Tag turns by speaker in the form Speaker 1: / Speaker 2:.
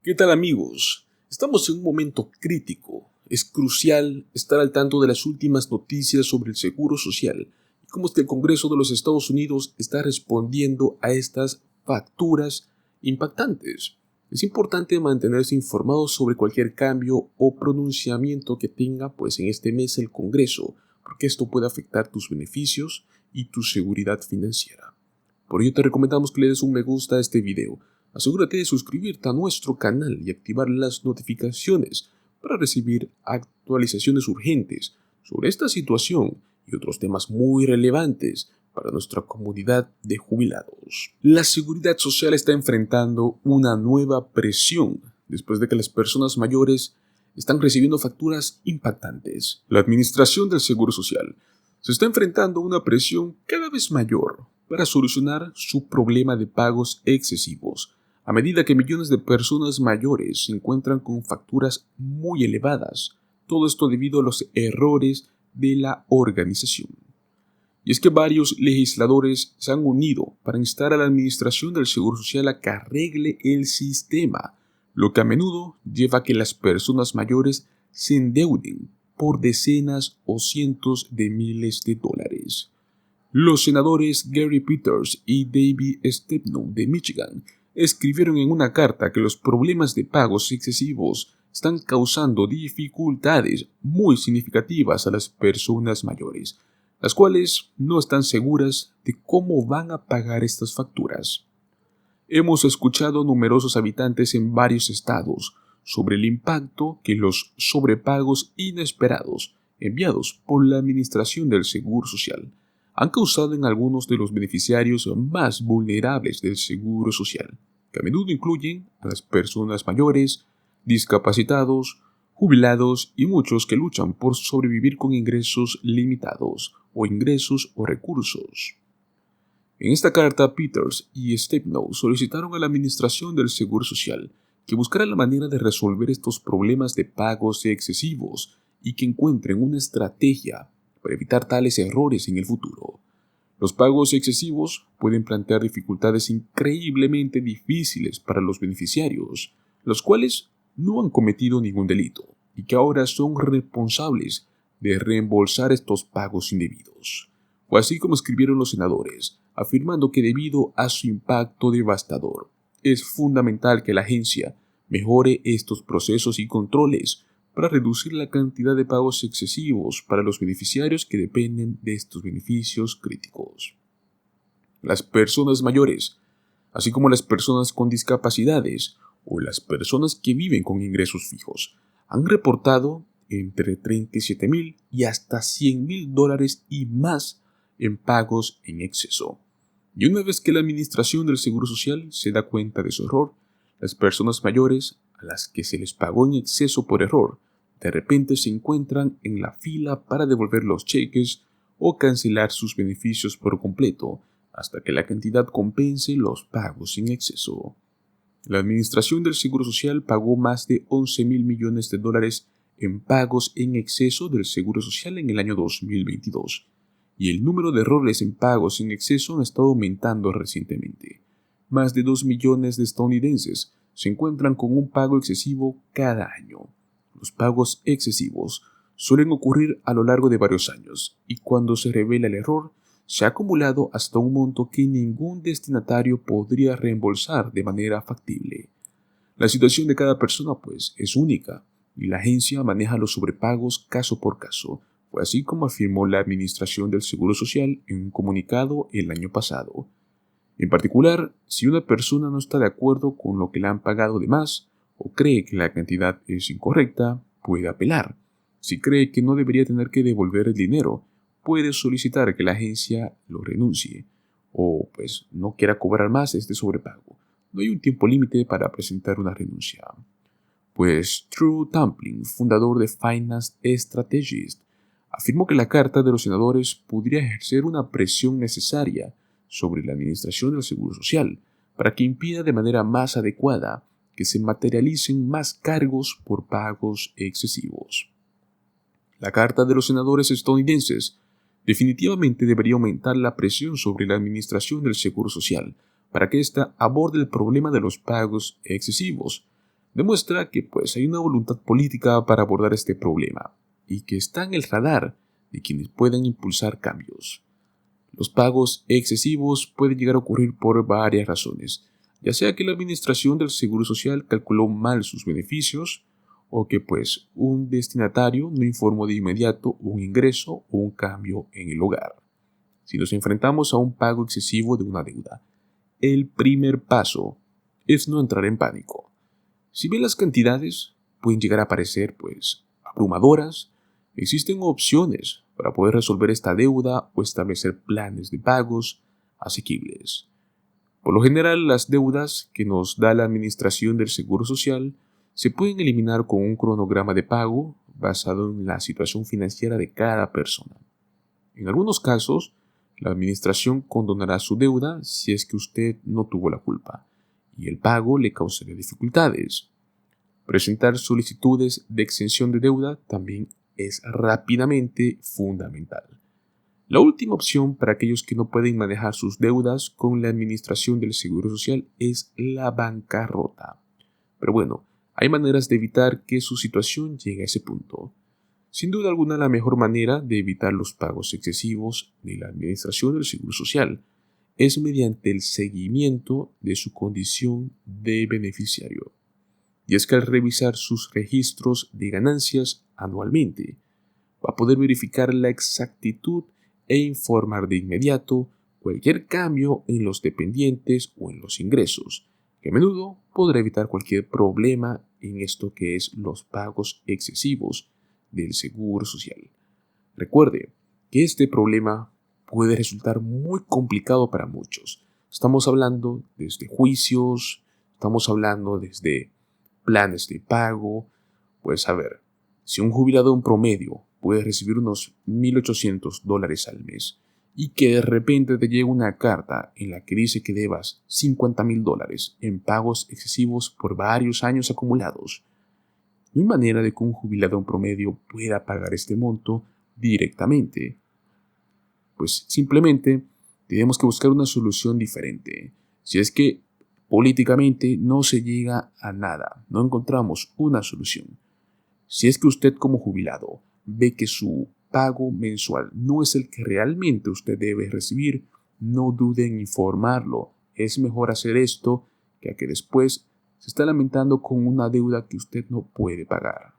Speaker 1: ¿Qué tal, amigos? Estamos en un momento crítico. Es crucial estar al tanto de las últimas noticias sobre el seguro social y cómo el Congreso de los Estados Unidos está respondiendo a estas facturas impactantes. Es importante mantenerse informado sobre cualquier cambio o pronunciamiento que tenga en este mes el Congreso, porque esto puede afectar tus beneficios y tu seguridad financiera. Por ello te recomendamos que le des un me gusta a este video. Asegúrate de suscribirte a nuestro canal y activar las notificaciones para recibir actualizaciones urgentes sobre esta situación y otros temas muy relevantes para nuestra comunidad de jubilados. La seguridad social está enfrentando una nueva presión después de que las personas mayores están recibiendo facturas impactantes. La Administración del Seguro Social se está enfrentando a una presión cada vez mayor para solucionar su problema de pagos excesivos, a medida que millones de personas mayores se encuentran con facturas muy elevadas, todo esto debido a los errores de la organización. Y es que varios legisladores se han unido para instar a la Administración del Seguro Social a que arregle el sistema, lo que a menudo lleva a que las personas mayores se endeuden por decenas o cientos de miles de dólares. Los senadores Gary Peters y David Stepnow de Michigan escribieron en una carta que los problemas de pagos excesivos están causando dificultades muy significativas a las personas mayores, las cuales no están seguras de cómo van a pagar estas facturas. Hemos escuchado a numerosos habitantes en varios estados sobre el impacto que los sobrepagos inesperados enviados por la Administración del Seguro Social han causado en algunos de los beneficiarios más vulnerables del Seguro Social, que a menudo incluyen a las personas mayores, discapacitados, jubilados y muchos que luchan por sobrevivir con ingresos limitados o ingresos o recursos. En esta carta, Peters y Stepnow solicitaron a la Administración del Seguro Social que buscara la manera de resolver estos problemas de pagos excesivos y que encuentren una estrategia para evitar tales errores en el futuro. Los pagos excesivos pueden plantear dificultades increíblemente difíciles para los beneficiarios, los cuales no han cometido ningún delito y que ahora son responsables de reembolsar estos pagos indebidos. Fue así como escribieron los senadores, afirmando que debido a su impacto devastador, es fundamental que la agencia mejore estos procesos y controles para reducir la cantidad de pagos excesivos para los beneficiarios que dependen de estos beneficios críticos. Las personas mayores, así como las personas con discapacidades o las personas que viven con ingresos fijos, han reportado entre $37,000 y hasta $100,000 y más en pagos en exceso. Y una vez que la Administración del Seguro Social se da cuenta de su error, las personas mayores a las que se les pagó en exceso por error, de repente se encuentran en la fila para devolver los cheques o cancelar sus beneficios por completo, hasta que la cantidad compense los pagos en exceso. La Administración del Seguro Social pagó más de $11,000 millones en pagos en exceso del Seguro Social en el año 2022, y el número de errores en pagos en exceso ha estado aumentando recientemente. Más de 2 millones de estadounidenses se encuentran con un pago excesivo cada año. Los pagos excesivos suelen ocurrir a lo largo de varios años y cuando se revela el error, se ha acumulado hasta un monto que ningún destinatario podría reembolsar de manera factible. La situación de cada persona, es única y la agencia maneja los sobrepagos caso por caso. Fue así como afirmó la Administración del Seguro Social en un comunicado el año pasado. En particular, si una persona no está de acuerdo con lo que le han pagado de más o cree que la cantidad es incorrecta, puede apelar. Si cree que no debería tener que devolver el dinero, puede solicitar que la agencia lo renuncie o no quiera cobrar más este sobrepago. No hay un tiempo límite para presentar una renuncia. Drew Tampling, fundador de Finance Strategist, afirmó que la carta de los senadores podría ejercer una presión necesaria sobre la Administración del Seguro Social para que impida de manera más adecuada que se materialicen más cargos por pagos excesivos. La carta de los senadores estadounidenses definitivamente debería aumentar la presión sobre la Administración del Seguro Social para que ésta aborde el problema de los pagos excesivos, demuestra que hay una voluntad política para abordar este problema y que está en el radar de quienes puedan impulsar cambios. Los pagos excesivos pueden llegar a ocurrir por varias razones, ya sea que la administración del Seguro Social calculó mal sus beneficios o que un destinatario no informó de inmediato un ingreso o un cambio en el hogar. Si nos enfrentamos a un pago excesivo de una deuda, el primer paso es no entrar en pánico. Si bien las cantidades pueden llegar a parecer abrumadoras, existen opciones para poder resolver esta deuda o establecer planes de pagos asequibles. Por lo general, las deudas que nos da la administración del Seguro Social se pueden eliminar con un cronograma de pago basado en la situación financiera de cada persona. En algunos casos, la administración condonará su deuda si es que usted no tuvo la culpa y el pago le causaría dificultades. Presentar solicitudes de exención de deuda también es rápidamente fundamental. La última opción para aquellos que no pueden manejar sus deudas con la administración del Seguro Social es la bancarrota. Pero hay maneras de evitar que su situación llegue a ese punto. Sin duda alguna, la mejor manera de evitar los pagos excesivos de la administración del Seguro Social es mediante el seguimiento de su condición de beneficiario. Y es que al revisar sus registros de ganancias anualmente, va a poder verificar la exactitud e informar de inmediato cualquier cambio en los dependientes o en los ingresos, que a menudo podrá evitar cualquier problema en esto que es los pagos excesivos del Seguro Social. Recuerde que este problema puede resultar muy complicado para muchos. Estamos hablando desde juicios, estamos hablando desde planes de pago. Si un jubilado en promedio puede recibir unos $1,800 al mes y que de repente te llegue una carta en la que dice que debas $50,000 en pagos excesivos por varios años acumulados, no hay manera de que un jubilado en promedio pueda pagar este monto directamente. Simplemente tenemos que buscar una solución diferente. Si es que políticamente no se llega a nada, no encontramos una solución. Si es que usted como jubilado ve que su pago mensual no es el que realmente usted debe recibir, no dude en informarlo. Es mejor hacer esto que a que después se está lamentando con una deuda que usted no puede pagar.